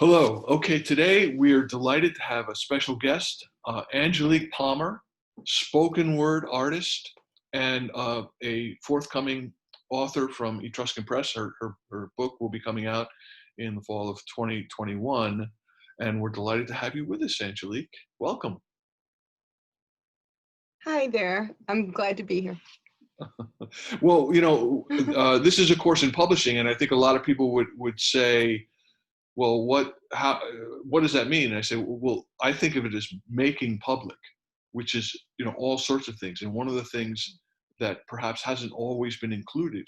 Hello. Okay, today we are delighted to have a special guest, Angelique Palmer, spoken word artist and a forthcoming author from Etruscan Press. Her book will be coming out in the fall of 2021, and we're delighted to have you with us, Angelique. Welcome. Hi there. I'm glad to be here. Well, this is a course in publishing, and I think a lot of people would say, well, what does that mean? And I say, well, I think of it as making public, which is, all sorts of things. And one of the things that perhaps hasn't always been included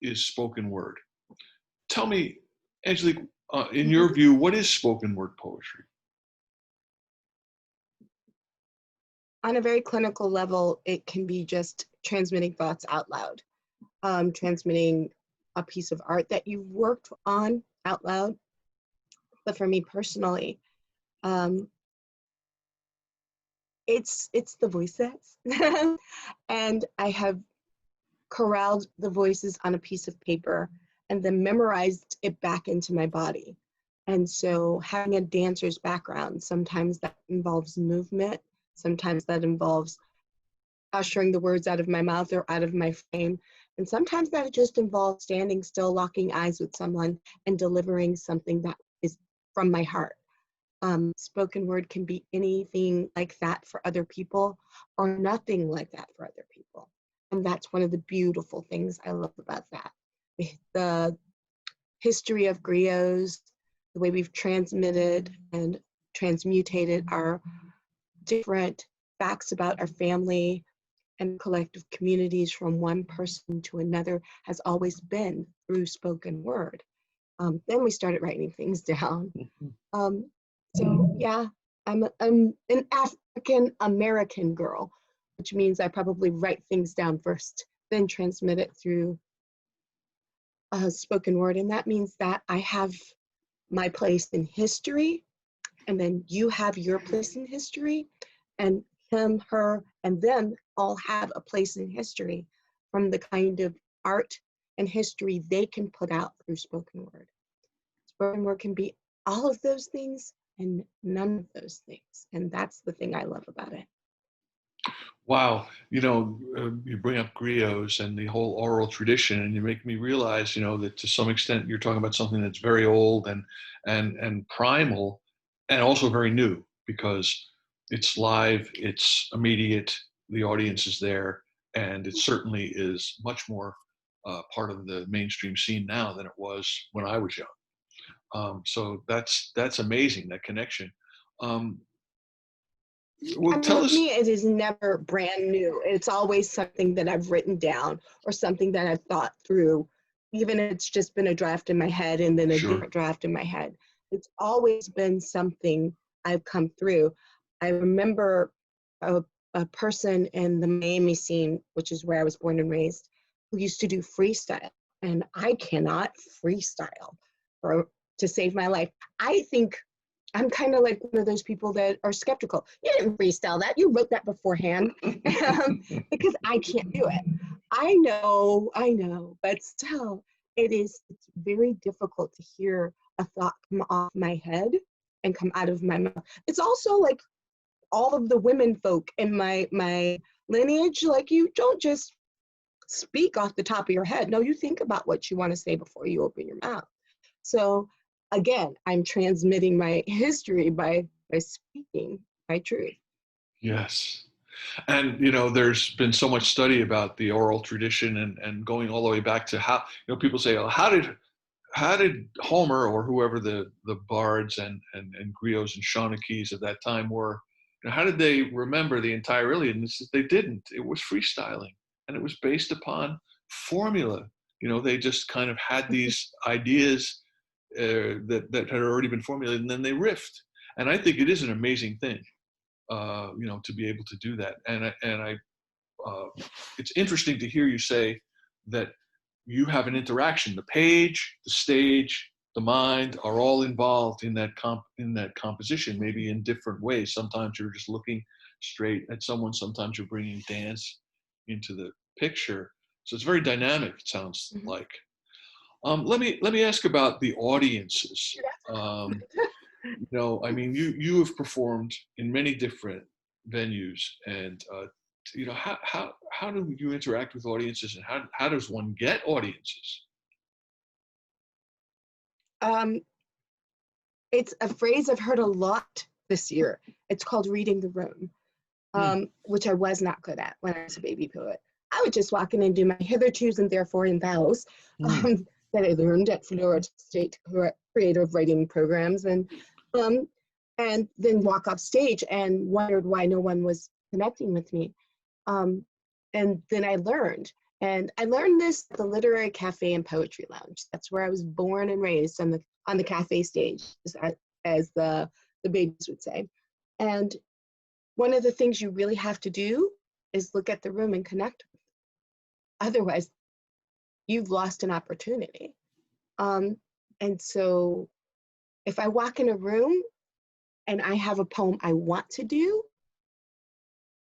is spoken word. Tell me, Angelique, in your Mhm. view, what is spoken word poetry? On a very clinical level, it can be just transmitting thoughts out loud, transmitting a piece of art that you've worked on out loud. But for me personally, um, it's the voices, and I have corralled the voices on a piece of paper and then memorized it back into my body. And so having a dancer's background, sometimes that involves movement, sometimes that involves ushering the words out of my mouth or out of my frame. And sometimes that just involves standing still, locking eyes with someone, and delivering something that is from my heart. Spoken word can be anything like that for other people or nothing like that for other people. And that's one of the beautiful things I love about that. The history of griots, the way we've transmitted and transmutated our different facts about our family and collective communities from one person to another has always been through spoken word. Then we started writing things down. Um, so yeah, I'm an African American girl, which means I probably write things down first, then transmit it through spoken word. And that means that I have my place in history, and then you have your place in history, and him, her, and them all have a place in history from the kind of art and history they can put out through spoken word. Spoken word can be all of those things and none of those things. And that's the thing I love about it. Wow, you bring up griots and the whole oral tradition, and you make me realize, that to some extent you're talking about something that's very old and primal, and also very new because it's live, it's immediate, the audience is there, and it certainly is much more part of the mainstream scene now than it was when I was young. So that's amazing, that connection. Um, well, I mean, tell with us. me, it is never brand new. It's always something that I've written down or something that I've thought through, even if it's just been a draft in my head and then a Sure. different draft in my head. It's always been something I've come through. I remember a, a person in the Miami scene, which is where I was born and raised, who used to do freestyle. And I cannot freestyle for, to save my life. I think I'm kind of like one of those people that are skeptical. You didn't freestyle that. You wrote that beforehand because I can't do it. I know, but still, it's very difficult to hear a thought come off my head and come out of my mouth. It's also like all of the women folk in my lineage, like you don't just speak off the top of your head. No, you think about what you want to say before you open your mouth. So again, I'm transmitting my history by speaking my truth. Yes. And there's been so much study about the oral tradition and going all the way back to how people say, oh, how did Homer or whoever the bards and griots and Shaughnekees of that time were, how did they remember the entire Iliad? And they didn't. It was freestyling, and it was based upon formula. They just kind of had these ideas that had already been formulated, and then they riffed. And I think it is an amazing thing, to be able to do that. And it's interesting to hear you say that you have an interaction. The page, the stage, the mind are all involved in that composition, maybe in different ways. Sometimes you're just looking straight at someone. Sometimes you're bringing dance into the picture. So it's very dynamic. It sounds Mhm. like. Let me ask about the audiences. I mean, you have performed in many different venues, and how do you interact with audiences, and how does one get audiences? Um, it's a phrase I've heard a lot this year. It's called reading the room, Hmm. which I was not good at when I was a baby poet. I would just walk in and do my hitherto's and therefore and thous Hmm. that I learned at Florida State creative writing programs, um, and then walk off stage and wondered why no one was connecting with me. Um, and then I learned this at the Literary Cafe and Poetry Lounge. That's where I was born and raised on the cafe stage, as the babies would say. And one of the things you really have to do is look at the room and connect. Otherwise, you've lost an opportunity. Um, and so, if I walk in a room and I have a poem I want to do,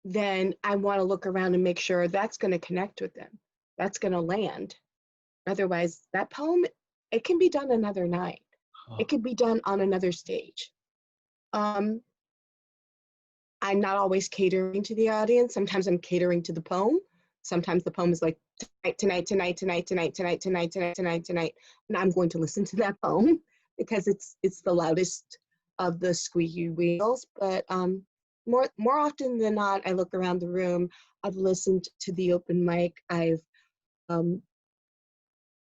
then I want to look around and make sure that's going to connect with them. That's going to land. Otherwise, that poem, it can be done another night. Huh. It could be done on another stage. Um, I'm not always catering to the audience. Sometimes I'm catering to the poem. Sometimes the poem is like tonight, and I'm going to listen to that poem because it's the loudest of the squeaky wheels. But more often than not, I look around the room. I've listened to the open mic. I've um,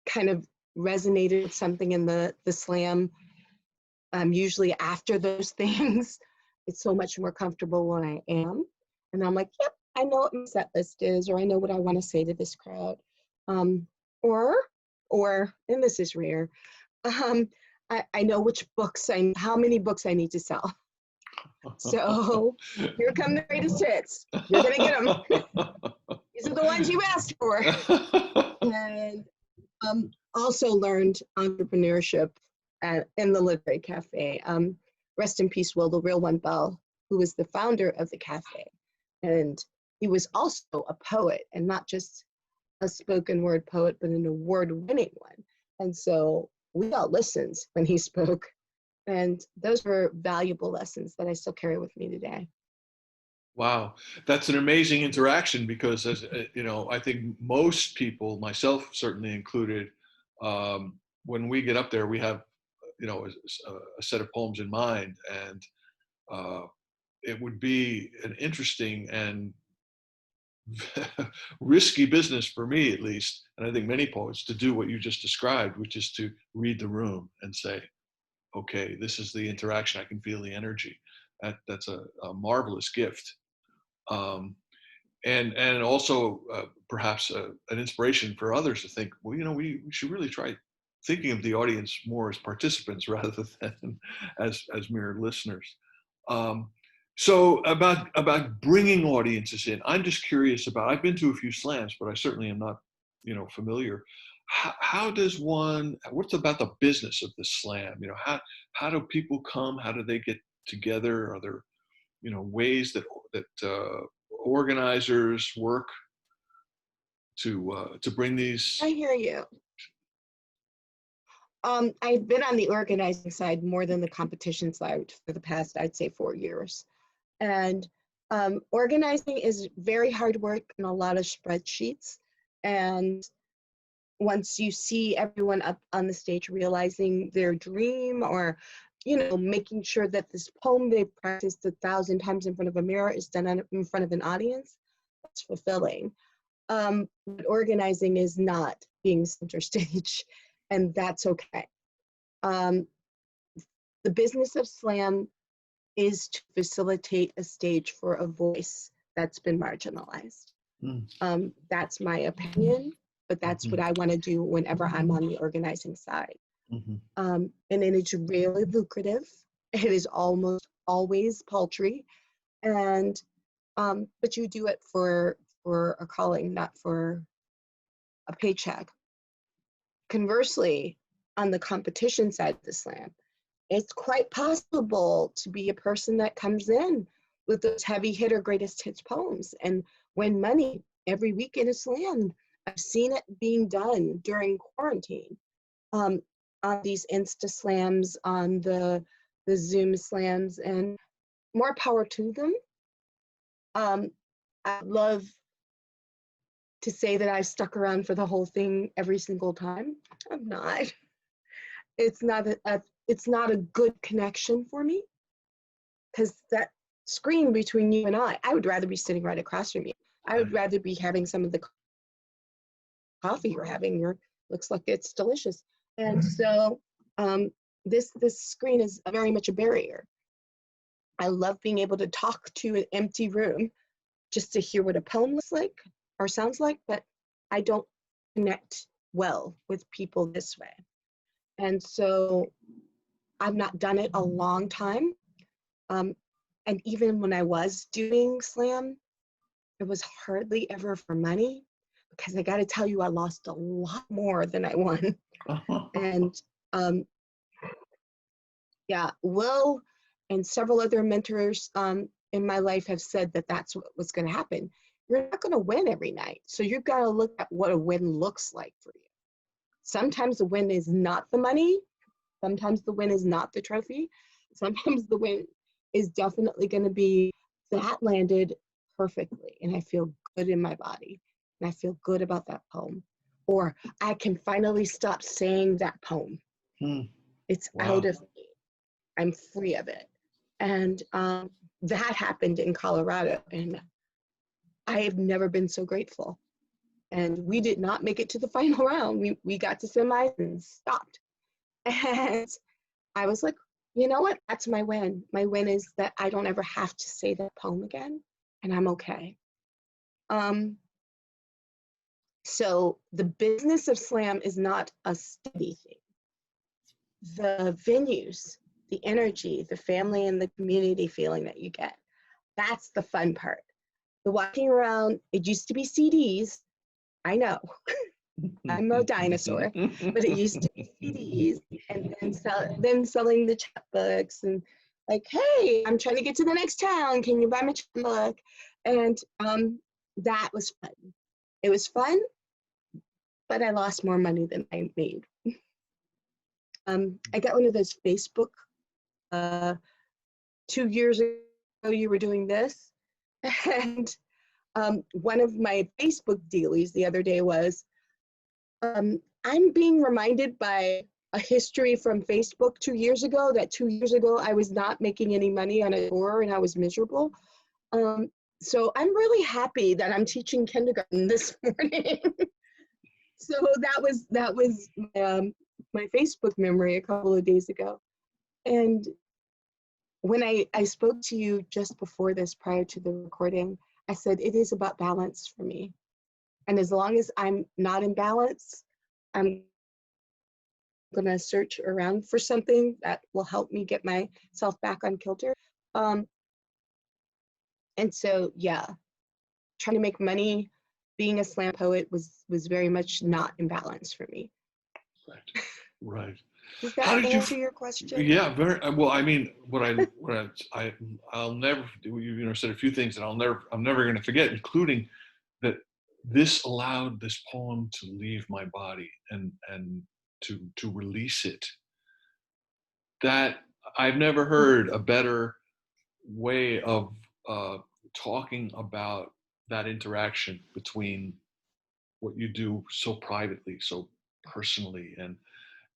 kind of resonated with something in the slam. Usually after those things, it's so much more comfortable when I am. And I'm like, yep, I know what my set list is, or I know what I want to say to this crowd. Um, or, and this is rare, um, I know how many books I need to sell. So here come the greatest hits. You're going to get them. These are the ones you asked for. And also learned entrepreneurship in the Literary Cafe. Rest in peace, Will, the real one, Bell, who was the founder of the cafe. And he was also a poet, and not just a spoken word poet, but an award winning one. And so we all listened when he spoke. And those were valuable lessons that I still carry with me today. Wow, that's an amazing interaction because, as I think most people, myself certainly included, when we get up there, we have, a set of poems in mind, and uh, it would be an interesting and risky business for me, at least, and I think many poets, to do what you just described, which is to read the room and say, "Okay, this is the interaction. I can feel the energy." That's a marvelous gift. Um, and also perhaps an inspiration for others to think, well, we should really try thinking of the audience more as participants rather than as mere listeners. Um, so about bringing audiences in, I'm just curious about. I've been to a few slams, but I certainly am not, familiar. How does one? What's about the business of the slam? How do people come? How do they get together? Are there ways that organizers work to bring I these? hear you. I've been on the organizing side more than the competition side for the past, I'd say, 4 years. And organizing is very hard work and a lot of spreadsheets. And once you see everyone up on the stage realizing their dream, or making sure that this poem they've practiced 1,000 times in front of a mirror is done in front of an audience, that's fulfilling. But organizing is not being center stage, and that's okay. Um, the business of slam is to facilitate a stage for a voice that's been marginalized. Mm, That's my opinion, but that's mhm, what I want to do whenever I'm on the organizing side. mhm. And then it's really lucrative. It is almost always paltry, and but you do it for a calling, not for a paycheck. Conversely, on the competition side of the slam, it's quite possible to be a person that comes in with those heavy hitter greatest hits poems and win money every week in a slam. I've seen it being done during quarantine. um, on these Insta slams, on the Zoom slams, and more power to them. I love to say that I've stuck around for the whole thing every single time. I'm not. It's not a good connection for me, because that screen between you and I would rather be sitting right across from you. I would rather be having some of the coffee you're having. Looks like it's delicious. And so this screen is very much a barrier. I love being able to talk to an empty room just to hear what a poem looks like or sounds like, but I don't connect well with people this way. And so I've not done it a long time. And even when I was doing slam, it was hardly ever for money, because I got to tell you, I lost a lot more than I won. And yeah, Will and several other mentors in my life have said that that's what was going to happen. You're not going to win every night. So you've got to look at what a win looks like for you. Sometimes the win is not the money. Sometimes the win is not the trophy. Sometimes the win is definitely going to be that landed perfectly, and I feel good in my body, and I feel good about that poem. Or I can finally stop saying that poem. It's Wow. out of me. I'm free of it. And that happened in Colorado, and I have never been so grateful. And we did not make it to the final round. We got to semis and stopped. And I was like, you know what? That's my win. My win is that I don't ever have to say that poem again, and I'm okay. So the business of slam is not a steady thing. The venues, the energy, the family and the community feeling that you get, that's the fun part. The walking around, it used to be CDs. I know, I'm a dinosaur, but it used to be CDs, and then selling the chapbooks, and like, hey, I'm trying to get to the next town. Can you buy my chapbook? And that was fun. It was fun, but I lost more money than I made. I got one of those Facebook 2 years ago. You were doing this, and one of my Facebook dealies the other day was, I'm being reminded by a history from Facebook 2 years ago that 2 years ago I was not making any money on a tour and I was miserable. So I'm really happy that I'm teaching kindergarten this morning. So that was my Facebook memory a couple of days ago. And when I spoke to you just before this, prior to the recording, I said it is about balance for me. And as long as I'm not in balance, I'm going to search around for something that will help me get myself back on kilter. And so, yeah, trying to make money, being a slam poet was very much not in balance for me. Right. Does How that did you? answer your question? Yeah, very well. I mean, I'll never. You said a few things that I'm never going to forget, including that this allowed this poem to leave my body and to release it. That I've never heard a better way of talking about that interaction between what you do so privately, so personally,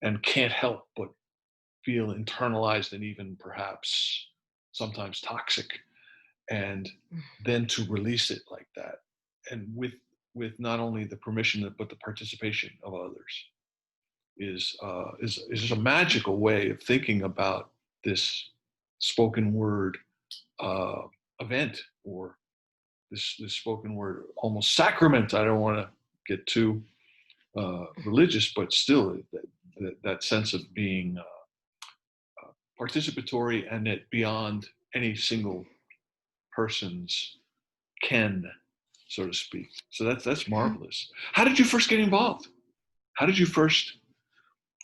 and can't help but feel internalized and even perhaps sometimes toxic, and then to release it like that, and with not only the permission but the participation of others is just a magical way of thinking about this spoken word event, or this spoken word almost sacrament. I don't want to get too religious, but still that sense of being participatory and it beyond any single person's ken, so to speak. So that's marvelous. How did you first get involved? How did you first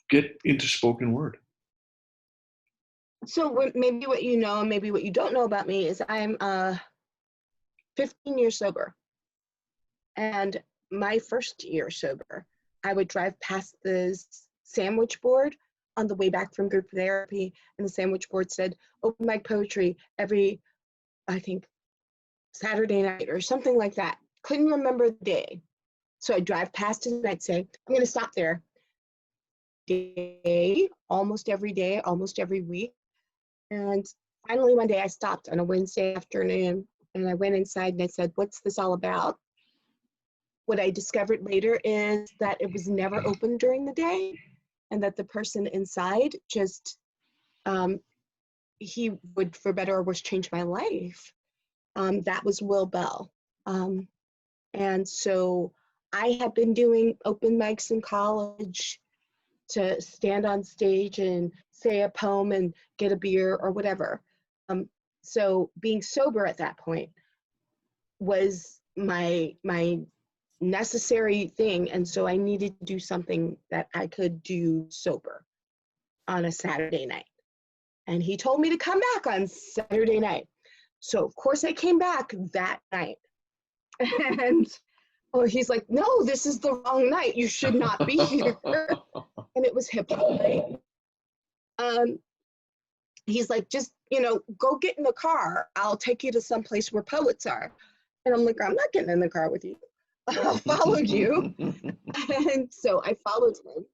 get into spoken word? So maybe what you know, maybe what you don't know about me is I'm 15 years sober. And my first year sober, I would drive past the sandwich board on the way back from group therapy, and the sandwich board said open mic poetry every, I think, Saturday night or something like that. Couldn't remember the day. So I'd drive past it and I'd say, I'm going to stop there. Almost every day, almost every week. And finally, one day I stopped on a Wednesday afternoon and I went inside and I said, what's this all about? What I discovered later is that it was never open during the day and that the person inside just, he would, for better or worse, change my life. That was Will Bell. And so I had been doing open mics in college to stand on stage and say a poem and get a beer or whatever. So being sober at that point was my necessary thing. And so I needed to do something that I could do sober on a Saturday night. And he told me to come back on Saturday night. So of course I came back that night. And he's like, no, this is the wrong night. You should not be here. And it was hip hop night. He's like, just, go get in the car. I'll take you to some place where poets are. And I'm like, I'm not getting in the car with you. I'll follow you. And so I followed him.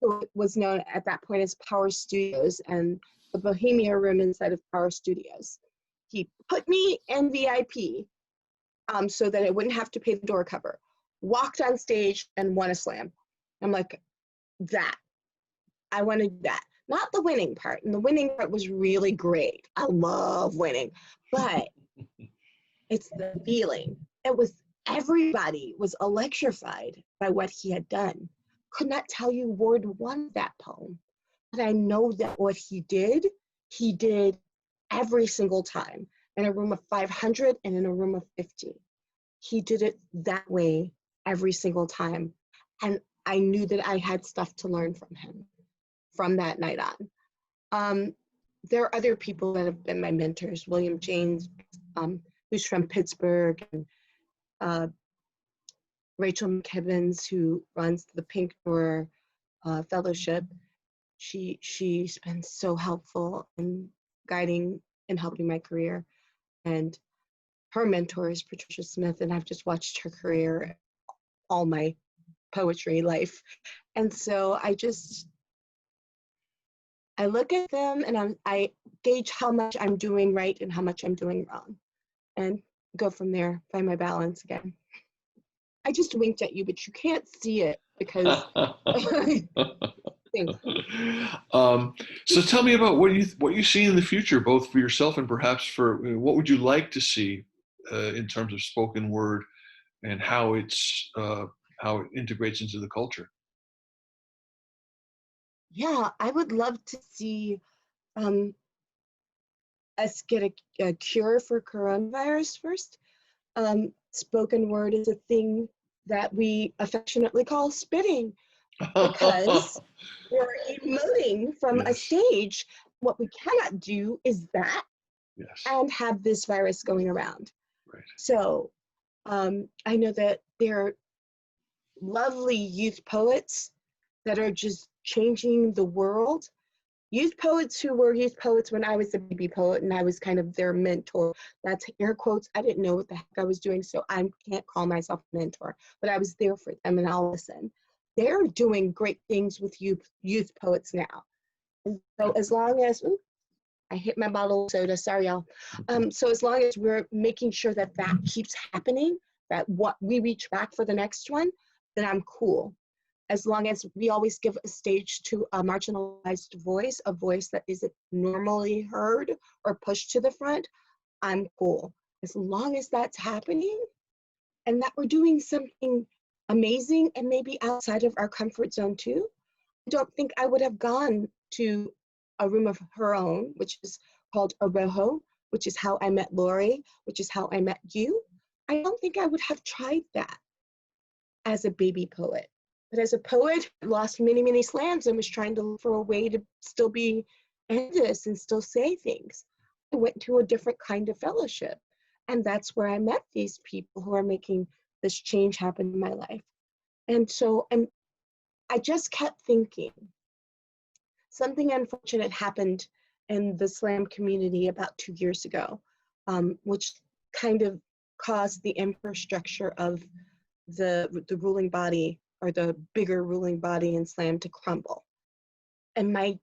It was known at that point as Power Studios and the Bohemia room inside of Power Studios. He put me in VIP so that I wouldn't have to pay the door cover. Walked on stage and won a slam. I'm like, I wanted that. Not the winning part. And the winning part was really great. I love winning. But it's the feeling. Everybody was electrified by what he had done. Could not tell you word one of that poem. But I know that what he did every single time. In a room of 500 and in a room of 50. He did it that way every single time. And I knew that I had stuff to learn from him from that night on. There are other people that have been my mentors. William James, who's from Pittsburgh, and Rachel McKibbins, who runs the Pink Door Fellowship. She's been so helpful in guiding and helping my career. And her mentor is Patricia Smith, and I've just watched her career all my poetry life. And so I look at them and I gauge how much I'm doing right and how much I'm doing wrong, and go from there, find my balance again. I just winked at you, but you can't see it because. So tell me about what you see in the future, both for yourself and perhaps for what would you like to see in terms of spoken word and how it integrates into the culture. Yeah, I would love to see us get a cure for coronavirus first. Spoken word is a thing that we affectionately call spitting because we're emoting from a stage. What we cannot do is that and have this virus going around. Right. So I know that there are lovely youth poets that are just changing the world. Youth poets who were youth poets when I was a baby poet and I was kind of their mentor. That's air quotes. I didn't know what the heck I was doing, so I can't call myself a mentor, but I was there for them and I'll listen. They're doing great things with youth poets now. And so as long as, I hit my bottle of soda, sorry y'all. So as long as we're making sure that keeps happening, that what we reach back for the next one, then I'm cool. As long as we always give a stage to a marginalized voice, a voice that isn't normally heard or pushed to the front, I'm cool. As long as that's happening and that we're doing something amazing and maybe outside of our comfort zone too, I don't think I would have gone to a room of her own, which is called Orojo, which is how I met Lori, which is how I met you. I don't think I would have tried that as a baby poet. But as a poet, I lost many, many slams and was trying to look for a way to still be endless and still say things. I went to a different kind of fellowship. And that's where I met these people who are making this change happen in my life. And so I'm I just kept thinking something unfortunate happened in the slam community about 2 years ago, which kind of caused the infrastructure of the ruling body, or the bigger ruling body in slam, to crumble. And my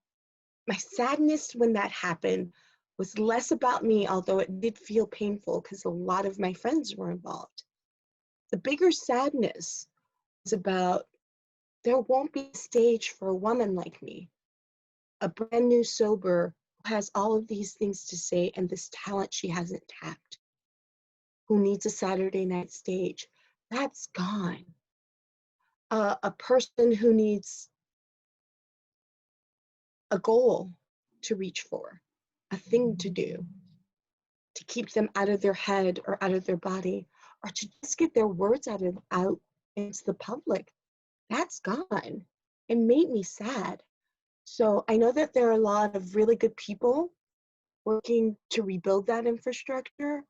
sadness when that happened was less about me, although it did feel painful because a lot of my friends were involved. The bigger sadness was about, there won't be a stage for a woman like me, a brand new sober who has all of these things to say and this talent she hasn't tapped, who needs a Saturday night stage. That's gone. A person who needs a goal to reach for, a thing to do, to keep them out of their head or out of their body, or to just get their words out into the public. That's gone. It made me sad. So I know that there are a lot of really good people working to rebuild that infrastructure,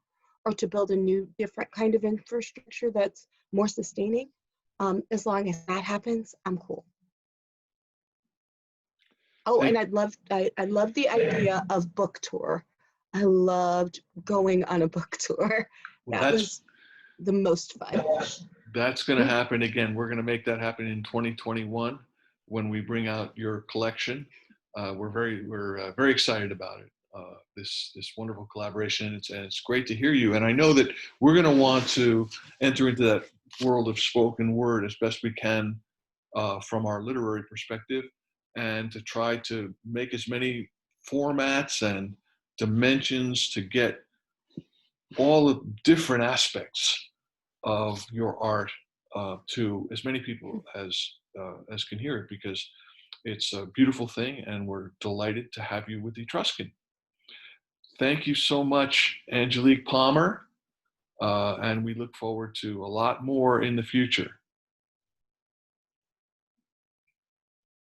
or to build a new, different kind of infrastructure that's more sustaining. As long as that happens, I'm cool. Oh, and Thank, I loved the idea of book tour. I loved going on a book tour. well, That was the most fun. that's going to happen again. We're going to make that happen in 2021 when we bring out your collection. We're very excited about it. This wonderful collaboration, and it's great to hear you. And I know that we're going to want to enter into that world of spoken word as best we can, from our literary perspective, and to try to make as many formats and dimensions to get all the different aspects of your art to as many people as can hear it, because it's a beautiful thing, and we're delighted to have you with Etruscan. Thank you so much, Angelique Palmer, and we look forward to a lot more in the future.